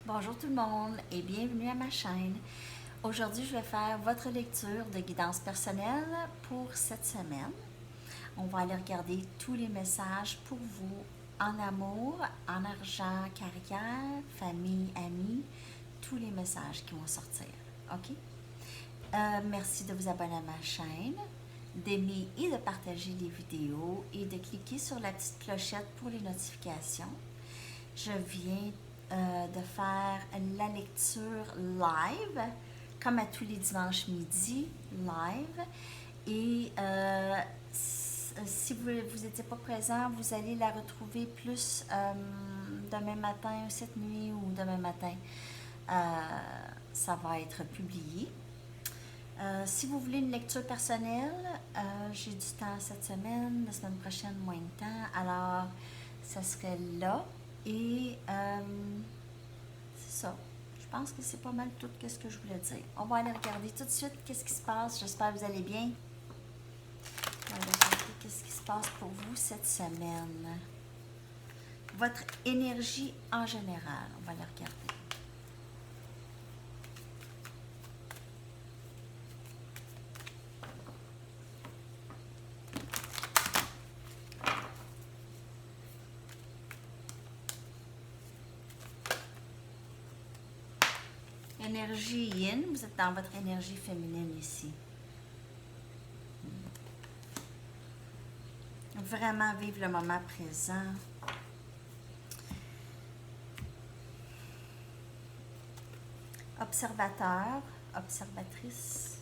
Bonjour tout le monde et bienvenue à ma chaîne. Aujourd'hui, je vais faire votre lecture de guidance personnelle pour cette semaine. On va aller regarder tous les messages pour vous en amour, en argent, carrière, famille, amis, tous les messages qui vont sortir. OK? Merci de vous abonner à ma chaîne, d'aimer et de partager les vidéos et de cliquer sur la petite clochette pour les notifications. Je viens de faire la lecture live, comme à tous les dimanches midi, live. Et si vous n'étiez pas présent, vous allez la retrouver plus demain matin, cette nuit ou demain matin. Ça va être publié. Si vous voulez une lecture personnelle, j'ai du temps cette semaine, la semaine prochaine, moins de temps. Alors, ça serait là. Et c'est ça. Je pense que c'est pas mal tout ce que je voulais dire. On va aller regarder tout de suite qu'est-ce qui se passe. J'espère que vous allez bien. On va aller regarder qu'est-ce qui se passe pour vous cette semaine. Votre énergie en général. On va aller regarder. Énergie yin, vous êtes dans votre énergie féminine ici. Vraiment vivre le moment présent. Observateur, observatrice.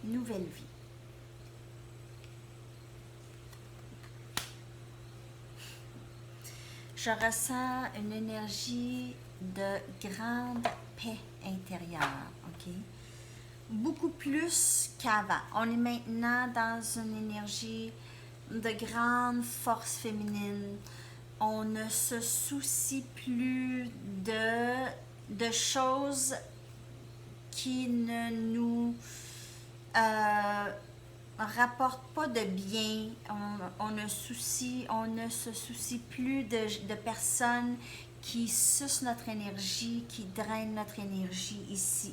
Nouvelle vie. Je ressens une énergie de grande paix intérieure, OK? Beaucoup plus qu'avant. On est maintenant dans une énergie de grande force féminine. On ne se soucie plus de choses qui ne nous rapporte pas de bien, on ne se soucie plus de personnes qui sucent notre énergie, qui drainent notre énergie ici.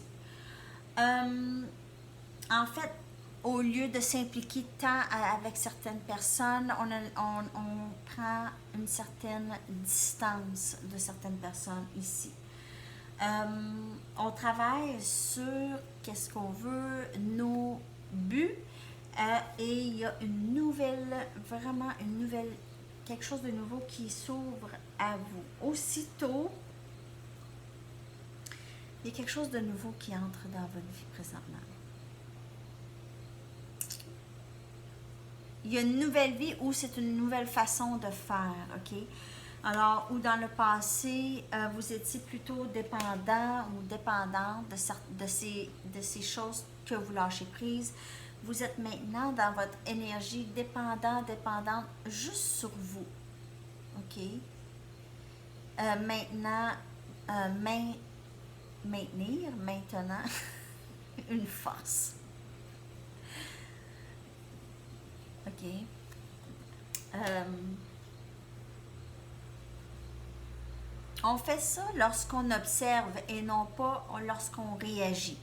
En fait, au lieu de s'impliquer tant avec certaines personnes, on prend une certaine distance de certaines personnes ici. On travaille sur qu'est-ce qu'on veut, nos buts. Et il y a une nouvelle, vraiment une nouvelle, quelque chose de nouveau qui s'ouvre à vous. Aussitôt, il y a quelque chose de nouveau qui entre dans votre vie présentement. Il y a une nouvelle vie où c'est une nouvelle façon de faire, OK? Alors, où dans le passé, vous étiez plutôt dépendant ou dépendante de ces choses que vous lâchez prise. Vous êtes maintenant dans votre énergie dépendante juste sur vous. OK? Maintenant, maintenir maintenant une force. OK? On fait ça lorsqu'on observe et non pas lorsqu'on réagit.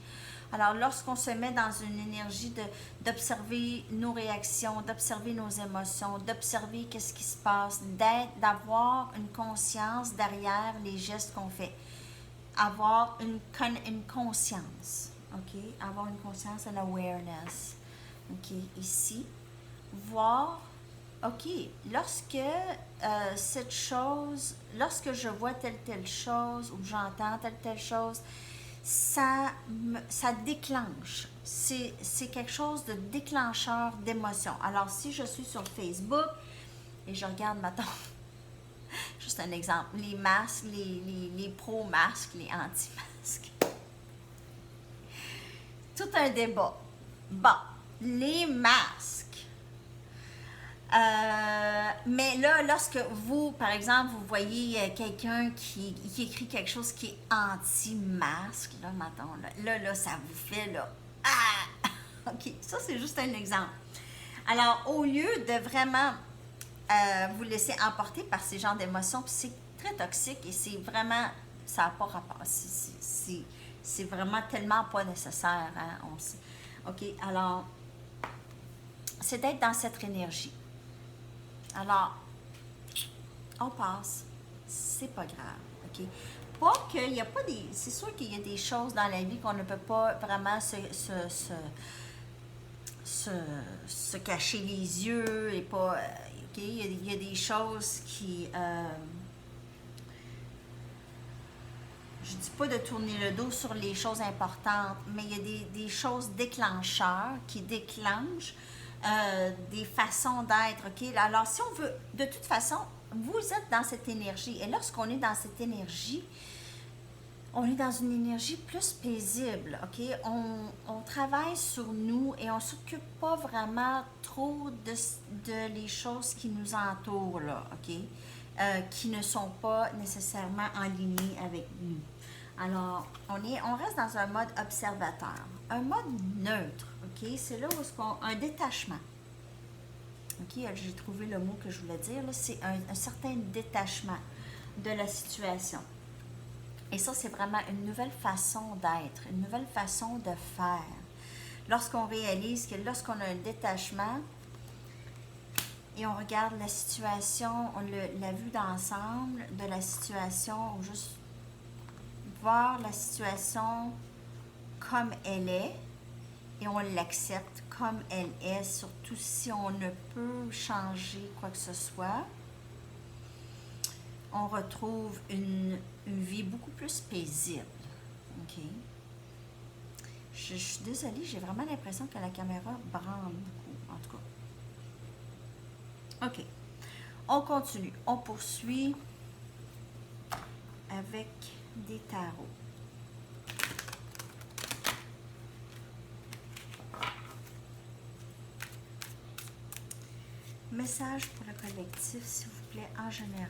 Alors, lorsqu'on se met dans une énergie d'observer nos réactions, d'observer nos émotions, d'observer qu'est-ce qui se passe, d'avoir une conscience derrière les gestes qu'on fait, avoir une conscience, OK? Avoir une conscience, une awareness, OK? Ici, voir, OK, lorsque cette chose, lorsque je vois telle chose ou j'entends telle chose, ça déclenche. C'est quelque chose de déclencheur d'émotion. Alors, si je suis sur Facebook et je regarde, mettons, juste un exemple, les masques, les pro-masques, les anti-masques. Tout un débat. Bon, les masques. Mais là, lorsque vous, par exemple, vous voyez quelqu'un qui écrit quelque chose qui est anti-masque, là, mettons, là, ça vous fait, là, ah! OK, ça, c'est juste un exemple. Alors, au lieu de vraiment vous laisser emporter par ces genres d'émotions, puis c'est très toxique et c'est vraiment, ça n'a pas rapport, c'est vraiment tellement pas nécessaire. Hein? OK, alors, c'est d'être dans cette énergie. Alors, on passe, c'est pas grave, OK? Pas qu'il n'y a pas des... C'est sûr qu'il y a des choses dans la vie qu'on ne peut pas vraiment se cacher les yeux et pas... OK? Il y a des choses qui... je dis pas de tourner le dos sur les choses importantes, mais il y a des choses déclencheurs qui déclenchent des façons d'être, OK? Alors, si on veut, de toute façon, vous êtes dans cette énergie. Et lorsqu'on est dans cette énergie, on est dans une énergie plus paisible, OK? On travaille sur nous et on ne s'occupe pas vraiment trop de les choses qui nous entourent, là, OK? Qui ne sont pas nécessairement en ligne avec nous. Alors, on reste dans un mode observateur, un mode neutre, OK? C'est là où un détachement. OK? J'ai trouvé le mot que je voulais dire, c'est un certain détachement de la situation. Et ça, c'est vraiment une nouvelle façon d'être, une nouvelle façon de faire. Lorsqu'on réalise que lorsqu'on a un détachement et on regarde la situation, la vue d'ensemble de la situation, ou juste voir la situation comme elle est et on l'accepte comme elle est, surtout si on ne peut changer quoi que ce soit, on retrouve une vie beaucoup plus paisible. OK? Je suis désolée, j'ai vraiment l'impression que la caméra branle beaucoup, en tout cas. OK. On continue. On poursuit avec des tarots. Message pour le collectif, s'il vous plaît, en général.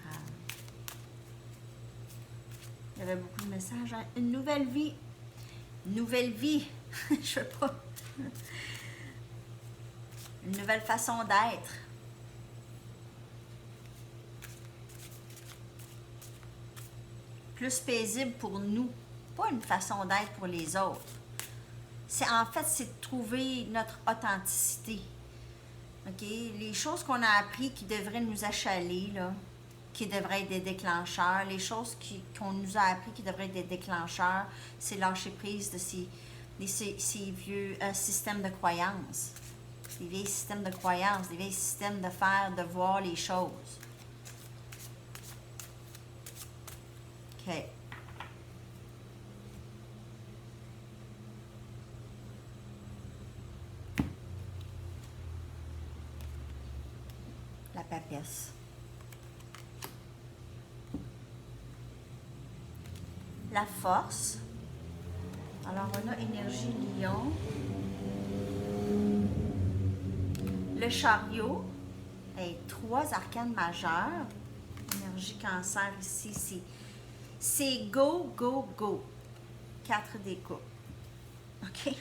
Il y avait beaucoup de messages. Hein? Une nouvelle vie. Nouvelle vie. Je veux pas. Une nouvelle façon d'être. Plus paisible pour nous. Pas une façon d'être pour les autres. En fait, c'est de trouver notre authenticité. OK? Les choses qu'on a apprises qui devraient nous achaler, là, qui devraient être des déclencheurs, les choses qu'on nous a appris qui devraient être des déclencheurs, c'est lâcher prise de ces vieux systèmes de croyances. Des vieilles systèmes de croyances, des vieilles systèmes de faire, de voir les choses. OK. La papesse. La force. Alors, on a énergie lion. Le chariot. Et 3 arcanes majeures. Énergie cancer ici, c'est go, go, go. 4 des coupes. OK?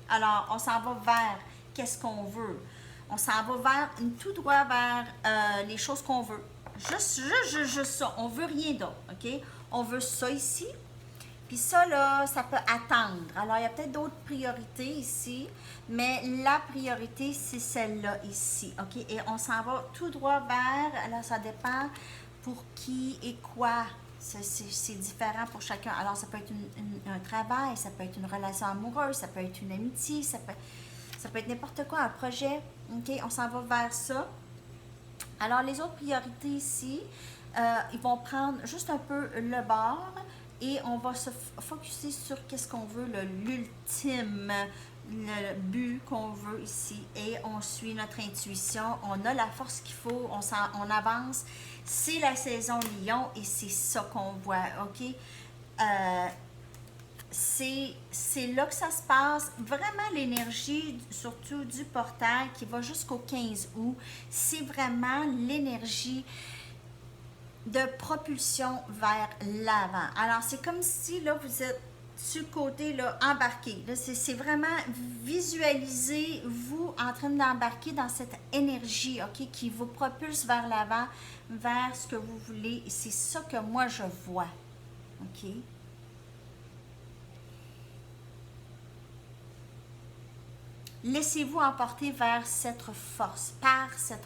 Alors, on s'en va vers qu'est-ce qu'on veut. On s'en va vers, tout droit vers les choses qu'on veut. Juste ça. On veut rien d'autre. OK? On veut ça ici. Puis ça, là, ça peut attendre. Alors, il y a peut-être d'autres priorités ici, mais la priorité, c'est celle-là ici. OK? Et on s'en va tout droit vers, alors ça dépend pour qui et quoi. C'est différent pour chacun. Alors, ça peut être un travail, ça peut être une relation amoureuse, ça peut être une amitié, ça peut être n'importe quoi, un projet. OK? On s'en va vers ça. Alors, les autres priorités ici, ils vont prendre juste un peu le bord. Et on va se focusser sur qu'est-ce qu'on veut, l'ultime, le but qu'on veut ici. Et on suit notre intuition, on a la force qu'il faut, on avance. C'est la saison lion et c'est ça qu'on voit, OK? C'est là que ça se passe. Vraiment, l'énergie, surtout du portail qui va jusqu'au 15 août, c'est vraiment l'énergie de propulsion vers l'avant. Alors, c'est comme si, là, vous êtes sur le côté, là, embarqué. Là, c'est vraiment visualiser vous en train d'embarquer dans cette énergie, OK, qui vous propulse vers l'avant, vers ce que vous voulez. C'est ça que moi, je vois, OK? Laissez-vous emporter vers cette force, par cette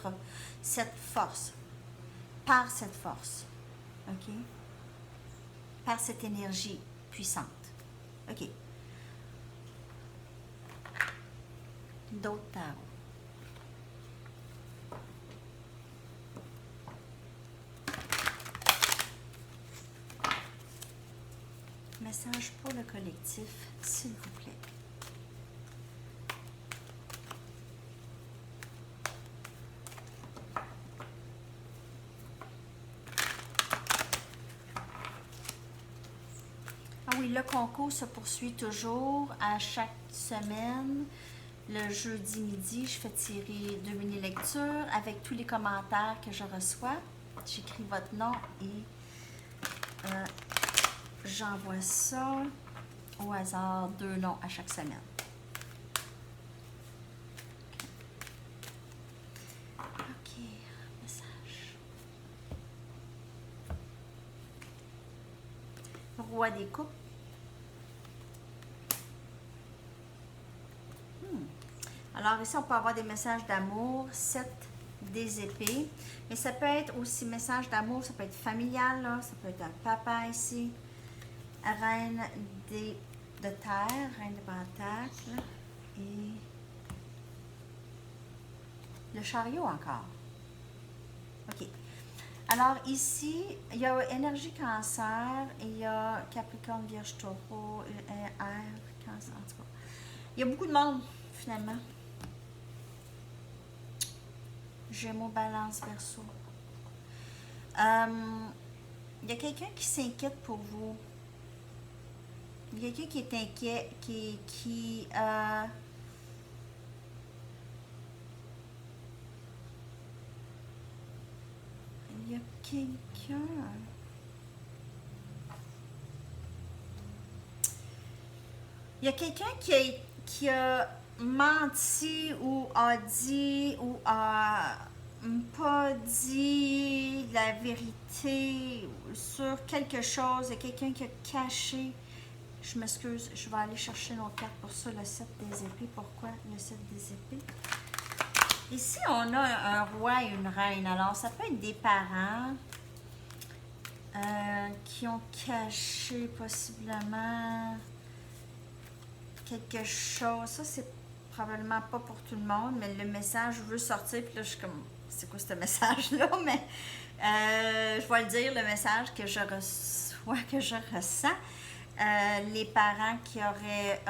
force, par cette force, OK? Par cette énergie puissante, OK? D'autres tarots. Message pour le collectif, s'il vous plaît. Ah oui, le concours se poursuit toujours à chaque semaine. Le jeudi midi, je fais tirer 2 mini-lectures avec tous les commentaires que je reçois. J'écris votre nom et j'envoie ça au hasard, 2 noms à chaque semaine. OK, message. Roi des coupes. Alors ici, on peut avoir des messages d'amour, 7 des épées. Mais ça peut être aussi message d'amour, ça peut être familial, là, ça peut être un papa ici. Reine de terre, reine de pentacle. Et le chariot encore. OK. Alors ici, il y a énergie cancer, et il y a Capricorne, Vierge, Taureau, air, cancer, en tout cas. Il y a beaucoup de monde, finalement. Gémeaux, Balance, Verseau. Il y a quelqu'un qui s'inquiète pour vous. Il y a quelqu'un qui est inquiet, il y a quelqu'un. Il y a quelqu'un qui a menti ou a dit ou a pas dit la vérité sur quelque chose. Il y a quelqu'un qui a caché. Je m'excuse, je vais aller chercher une autre carte pour ça, le 7 des épées. Pourquoi le 7 des épées? Ici, on a un roi et une reine. Alors, ça peut être des parents qui ont caché possiblement quelque chose. Ça, c'est probablement pas pour tout le monde, mais le message veut sortir. Puis là, je suis comme, c'est quoi ce message-là? Mais je vais le dire, le message que je reçois, que je ressens. Les parents qui auraient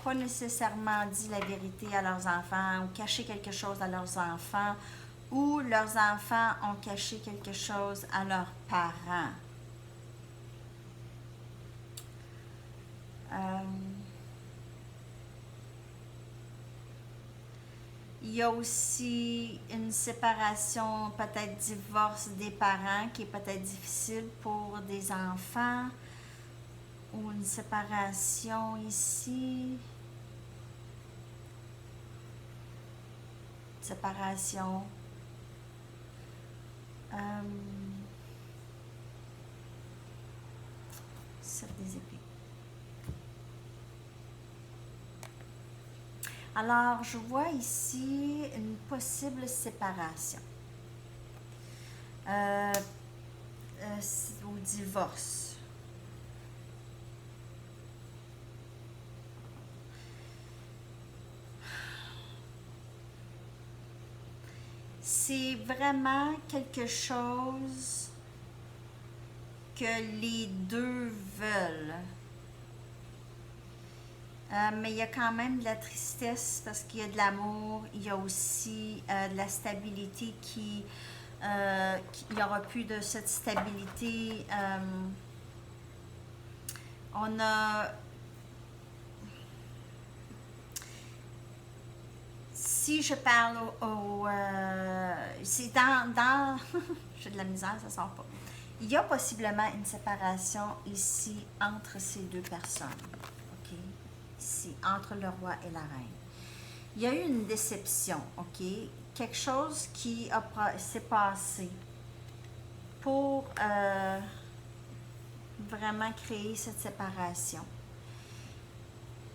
pas nécessairement dit la vérité à leurs enfants ou caché quelque chose à leurs enfants, ou leurs enfants ont caché quelque chose à leurs parents. Il y a aussi une séparation, peut-être divorce des parents qui est peut-être difficile pour des enfants, ou une séparation ici. Séparation. Sept des épées. Alors, je vois ici une possible séparation. Ou divorce. C'est vraiment quelque chose que les deux veulent. Mais il y a quand même de la tristesse parce qu'il y a de l'amour, il y a aussi de la stabilité il n'y aura plus de cette stabilité. On a... Si je parle c'est dans j'ai de la misère, ça sort pas. il y a possiblement une séparation ici entre ces deux personnes. OK? Ici, entre le roi et la reine. Il y a eu une déception, OK? Quelque chose qui s'est passé pour vraiment créer cette séparation.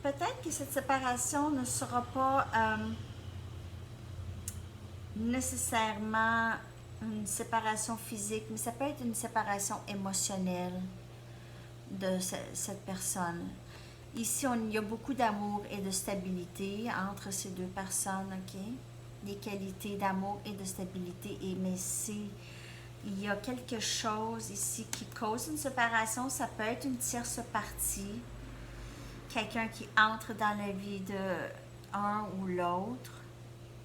Peut-être que cette séparation ne sera pas nécessairement une séparation physique, mais ça peut être une séparation émotionnelle de cette personne. Ici, il y a beaucoup d'amour et de stabilité entre ces deux personnes, OK? Des qualités d'amour et de stabilité, mais il y a quelque chose ici qui cause une séparation. Ça peut être une tierce partie, quelqu'un qui entre dans la vie de un ou l'autre,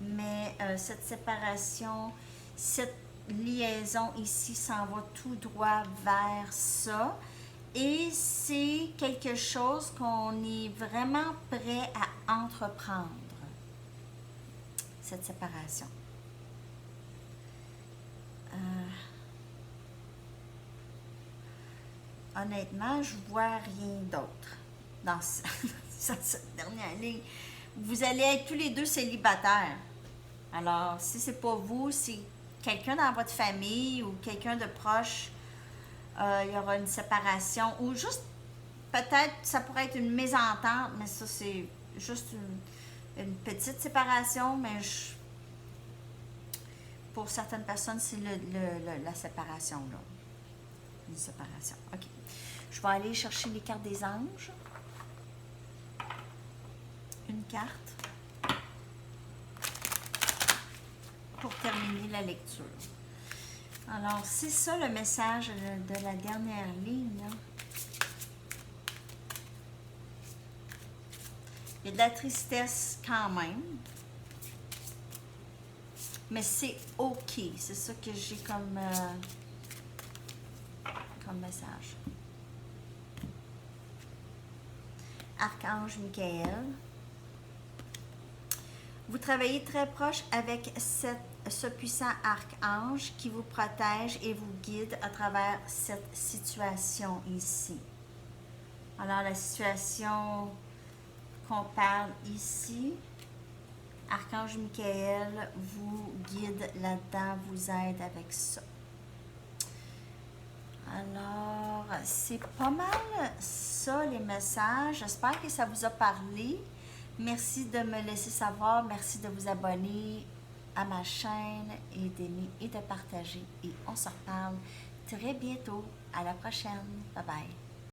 mais cette séparation, cette liaison ici s'en va tout droit vers ça. Et c'est quelque chose qu'on est vraiment prêt à entreprendre, cette séparation. Honnêtement, je vois rien d'autre dans cette dernière ligne. Vous allez être tous les deux célibataires. Alors, si c'est pas vous, c'est quelqu'un dans votre famille ou quelqu'un de proche, il y aura une séparation ou juste, peut-être, ça pourrait être une mésentente, mais ça, c'est juste une petite séparation, mais pour certaines personnes, c'est la séparation, là. Une séparation. OK. Je vais aller chercher les cartes des anges. Une carte. Pour terminer la lecture. Alors, c'est ça le message de la dernière ligne, là. Il y a de la tristesse quand même. Mais c'est OK. C'est ça que j'ai comme message. Archange Michael. Vous travaillez très proche avec ce puissant archange qui vous protège et vous guide à travers cette situation ici. Alors, la situation qu'on parle ici, Archange Michael vous guide là-dedans, vous aide avec ça. Alors, c'est pas mal ça, les messages. J'espère que ça vous a parlé. Merci de me laisser savoir. Merci de vous abonner à ma chaîne et d'aimer et de partager. Et on se reparle très bientôt. À la prochaine. Bye bye.